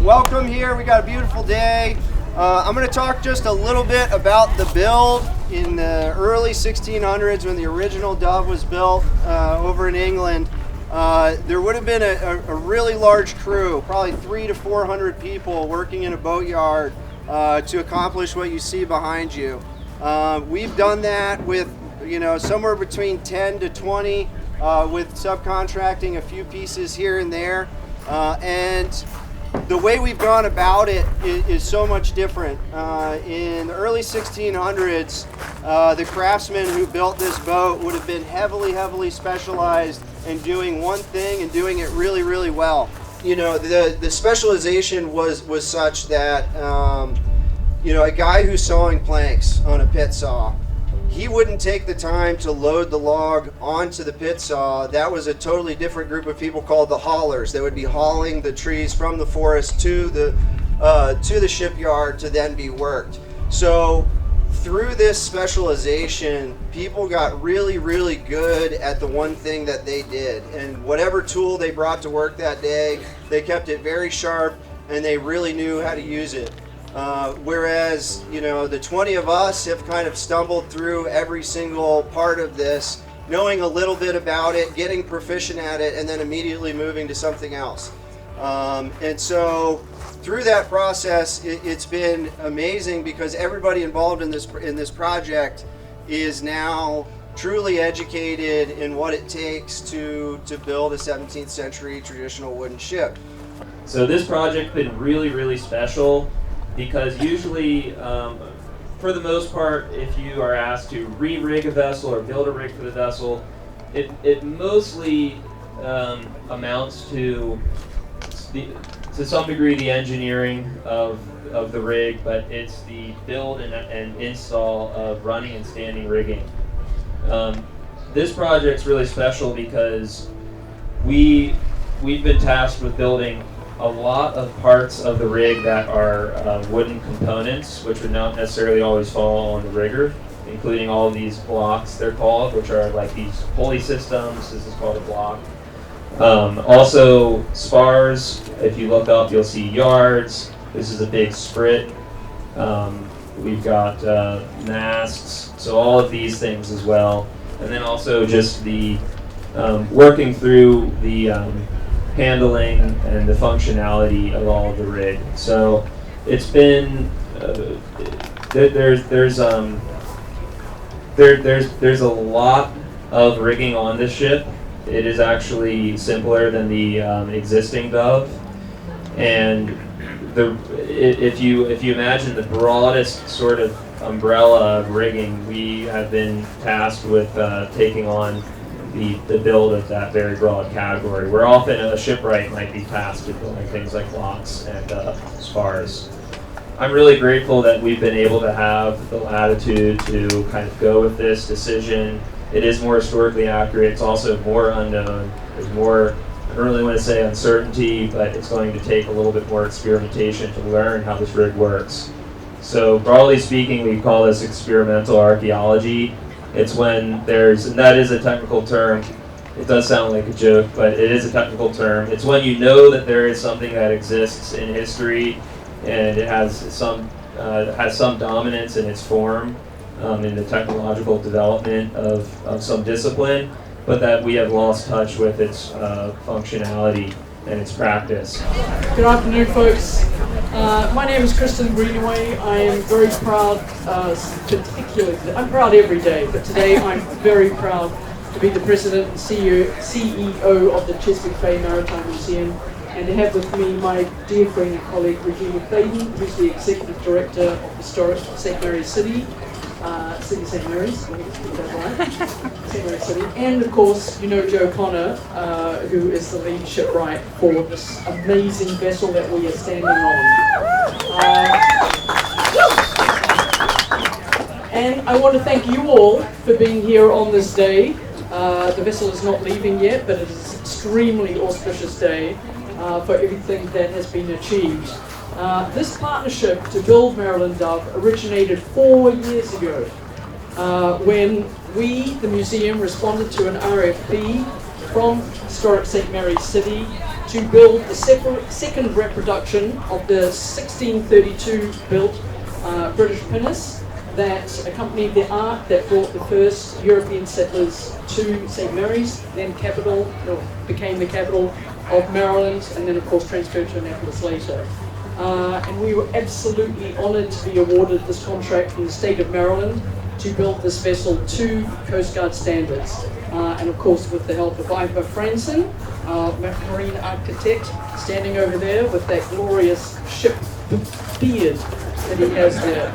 Welcome here. We got a beautiful day. I'm going to talk just a little bit about the build in the early 1600s when the original Dove was built over in England. There would have been a really large crew, probably 300 to 400 people working in a boatyard to accomplish what you see behind you. We've done that with somewhere between 10 to 20 with subcontracting a few pieces here and there. And the way we've gone about it is so much different. In the early 1600s, the craftsmen who built this boat would have been heavily specialized in doing one thing and doing it really well. The specialization was such that a guy who's sawing planks on a pit saw, he wouldn't take the time to load the log onto the pit saw. That was a totally different group of people called the haulers. They would be hauling the trees from the forest to the shipyard to then be worked. So through this specialization, people got really good at the one thing that they did. And whatever tool they brought to work that day, they kept it very sharp and they really knew how to use it. Whereas, the 20 of us have kind of stumbled through every single part of this, knowing a little bit about it, getting proficient at it, and then immediately moving to something else. And so through that process, it's been amazing because everybody involved in this project is now truly educated in what it takes to build a 17th century traditional wooden ship. So this project's been really special, because usually, for the most part, if you are asked to re-rig a vessel or build a rig for the vessel, it mostly amounts to some degree the engineering of the rig, but it's the build and install of running and standing rigging. This project's really special because we've been tasked with building a lot of parts of the rig that are wooden components, which would not necessarily always fall on the rigger, including all of these blocks, they're called, which are like these pulley systems. This is called a block. Also spars, if you look up you'll see yards. This is a big sprit. We've got masts, so all of these things as well. And then also just the working through the handling and the functionality of all of the rig. So it's been there's a lot of rigging on this ship. It is actually simpler than the existing Dove, and if you imagine the broadest sort of umbrella of rigging, we have been tasked with taking on the build of that very broad category, where often a shipwright might be tasked with building things like blocks and spars. I'm really grateful that we've been able to have the latitude to kind of go with this decision. It is more historically accurate. It's also more unknown. There's more, I don't really want to say uncertainty, but it's going to take a little bit more experimentation to learn how this rig works. So broadly speaking, we call this experimental archaeology. It's when and that is a technical term. It does sound like a joke, but it is a technical term. It's when you know that there is something that exists in history and it has some dominance in its form, in the technological development of some discipline, but that we have lost touch with its functionality and its practice. Good afternoon, folks. My name is Kristen Greenaway. I am very proud, particularly, I'm proud every day, but today I'm very proud to be the President and CEO of the Chesapeake Bay Maritime Museum, and to have with me my dear friend and colleague Regina Clayton, who's the Executive Director of Historic St. Mary's City, City St. Mary's, St. Mary's City, and of course, Joe Connor, who is the lead shipwright for this amazing vessel that we are standing on. And I want to thank you all for being here on this day. The vessel is not leaving yet, but it is an extremely auspicious day for everything that has been achieved. This partnership to build Maryland Dove originated 4 years ago when we, the museum, responded to an RFP from historic St. Mary's City to build the second reproduction of the 1632 built British pinnace that accompanied the ark that brought the first European settlers to St. Mary's, then became the capital of Maryland, and then of course transferred to Annapolis later. And we were absolutely honoured to be awarded this contract from the state of Maryland to build this vessel to Coast Guard standards. And of course with the help of Ivor Franson, our marine architect, standing over there with that glorious ship beard that he has there.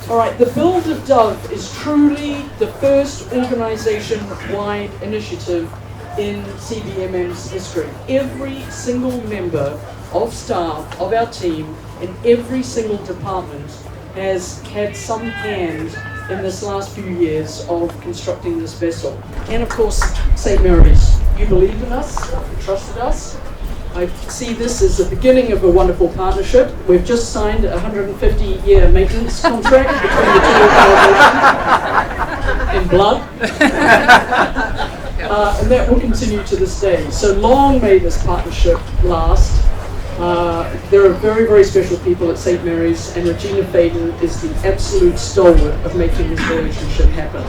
All right, the Build of Dove is truly the first organisation-wide initiative in CBMM's history. Every single member of staff of our team in every single department has had some hand in this last few years of constructing this vessel. And of course, St. Mary's, you believed in us, you trusted us. I see this as the beginning of a wonderful partnership. We've just signed a 150-year maintenance contract between the two organizations in blood. And that will continue to this day. So long may this partnership last. There are very, very special people at St. Mary's, and Regina Faden is the absolute stalwart of making this relationship happen.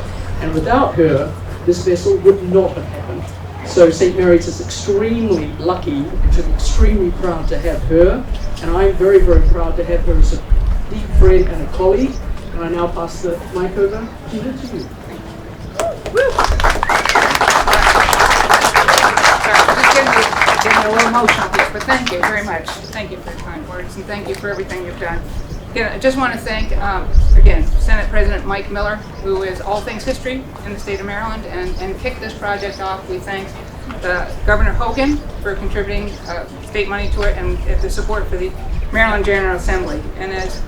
And without her, this vessel would not have happened. So St. Mary's is extremely lucky and extremely proud to have her, and I'm very, very proud to have her as a deep friend and a colleague. And I now pass the mic over to you. Getting a little emotional here, but thank you very much. Thank you for your kind words, and thank you for everything you've done. Again, I just want to thank, again, Senate President Mike Miller, who is all things history in the state of Maryland, and kicked this project off. We thank Governor Hogan for contributing state money to it, and the support for the Maryland General Assembly. And as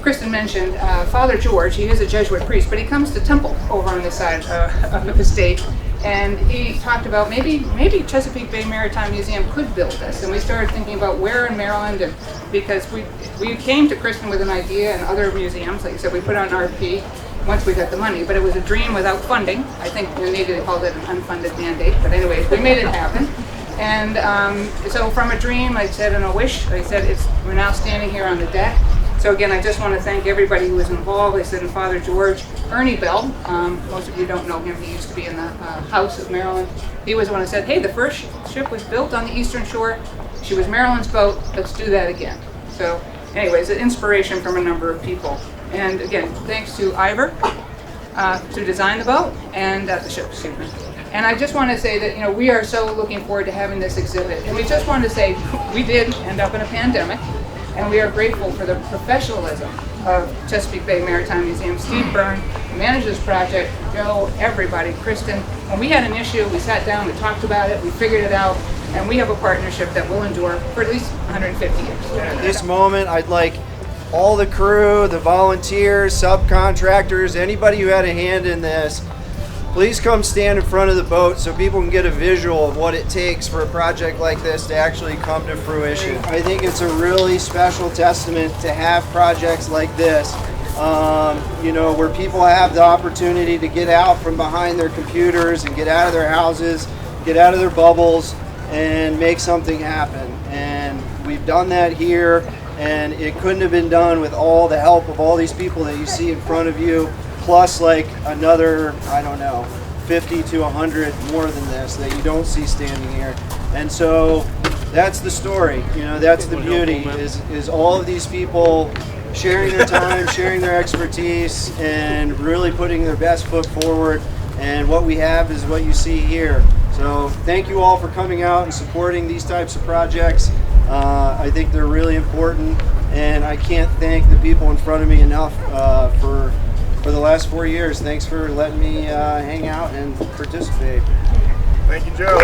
Kristen mentioned, Father George, he is a Jesuit priest, but he comes to Temple over on this side of the state. And he talked about maybe Chesapeake Bay Maritime Museum could build this. And we started thinking about where in Maryland, and because we came to Kristen with an idea, and other museums, like you said, we put on an RFP once we got the money, but it was a dream without funding. I think maybe they called it an unfunded mandate, but anyways, we made it happen. And so from a dream, I said, and a wish, I said, we're now standing here on the deck. So again, I just want to thank everybody who was involved. I said, and Father George, Ernie Bell, most of you don't know him, he used to be in the House of Maryland. He was the one who said, hey, the first ship was built on the Eastern Shore. She was Maryland's boat, let's do that again. So anyways, an inspiration from a number of people. And again, thanks to Ivor to design the boat, and the ship, excuse me. And I just want to say that, we are so looking forward to having this exhibit. And we just want to say, we did end up in a pandemic, and we are grateful for the professionalism of Chesapeake Bay Maritime Museum. Steve Byrne, who managed this project, Joe, everybody, Kristen. When we had an issue, we sat down, we talked about it, we figured it out, and we have a partnership that will endure for at least 150 years. At this moment, I'd like all the crew, the volunteers, subcontractors, anybody who had a hand in this, please come stand in front of the boat so people can get a visual of what it takes for a project like this to actually come to fruition. I think it's a really special testament to have projects like this, where people have the opportunity to get out from behind their computers and get out of their houses, get out of their bubbles, and make something happen. And we've done that here, and it couldn't have been done with all the help of all these people that you see in front of you, plus like another, 50 to 100 more than this that you don't see standing here. And so that's the story, that's the beauty, is all of these people sharing their time, sharing their expertise, and really putting their best foot forward. And what we have is what you see here. So thank you all for coming out and supporting these types of projects. I think they're really important, and I can't thank the people in front of me enough for the last 4 years. Thanks for letting me hang out and participate. Thank you, Joe.